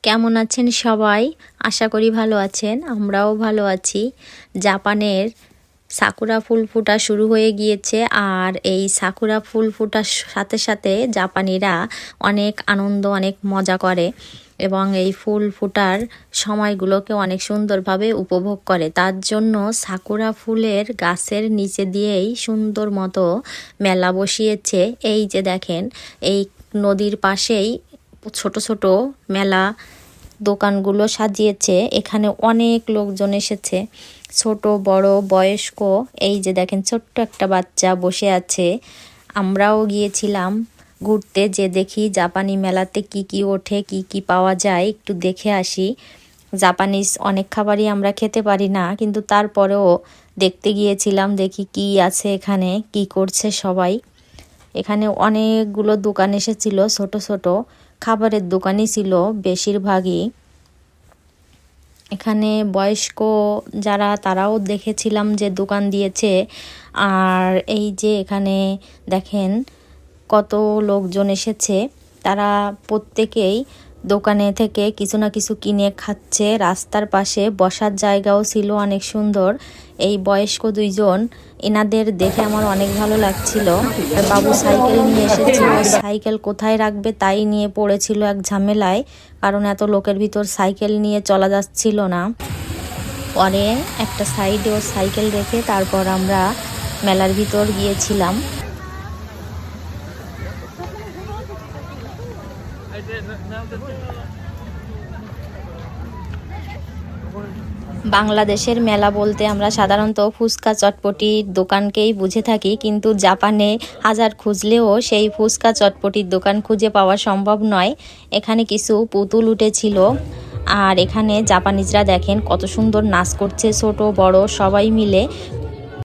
কেমন আছেন সবাই? আশা করি ভালো আছেন। আমরাও ভালো আছি। জাপানের সাকুরা ফুল ফোটা শুরু হয়ে গিয়েছে, আর এই সাকুরা ফুল ফোটার সাথে সাথে জাপানিরা অনেক আনন্দ, অনেক মজা করে এবং এই ফুল ফোটার সময়গুলোকে অনেক সুন্দরভাবে উপভোগ করে। তার জন্য সাকুরা ফুলের গাছের নিচে দিয়েই সুন্দর মতো মেলা বসিয়েছে। এই যে দেখেন, এই নদীর পাশেই ছোট ছোট মেলা দোকানগুলো সাজিয়েছে। এখানে অনেক লোকজন এসেছে, ছোট বড় বয়স্ক। এই যে দেখেন, ছোট্ট একটা বাচ্চা বসে আছে। আমরাও গিয়েছিলাম ঘুরতে, যে দেখি জাপানি মেলাতে কি কি ওঠে, কি কি পাওয়া যায়, একটু দেখে আসি। জাপানিজ অনেক খাবারই আমরা খেতে পারি না, কিন্তু তারপরেও দেখতে গিয়েছিলাম, দেখি কি আছে এখানে, কি করছে সবাই। এখানে অনেকগুলো দোকান এসেছিল, ছোট ছোট খাবারের দোকানই ছিল বেশিরভাগই। এখানে বয়স্ক যারা, তারাও দেখেছিলাম যে দোকান দিয়েছে। আর এই যে এখানে দেখেন কত লোকজন এসেছে, তারা প্রত্যেকেই দোকানে থেকে কিছু না কিছু কিনে খাচ্ছে। রাস্তার পাশে বসার জায়গাও ছিল অনেক সুন্দর। এই বয়স্ক দুইজন, এনাদের দেখে আমার অনেক ভালো লাগছিল। আর বাবু সাইকেল নিয়ে এসেছিল, সাইকেল কোথায় রাখবে তাই নিয়ে পড়েছিল এক ঝামেলায়, কারণ এত লোকের ভিতর সাইকেল নিয়ে চলা যাচ্ছিল না। পরে একটা সাইডেও সাইকেল রেখে তারপর আমরা মেলার ভিতর গিয়েছিলাম। বাংলাদেশের মেলা বলতে আমরা সাধারণত ফুচকা চটপটির দোকানকেই বুঝে থাকি, কিন্তু জাপানে হাজার খুঁজলেও সেই ফুচকা চটপটির দোকান খুঁজে পাওয়া সম্ভব নয়। এখানে কিছু পুতুল উঠেছিল, আর এখানে জাপানিজরা দেখেন কত সুন্দর নাচ করছে, ছোট বড় সবাই মিলে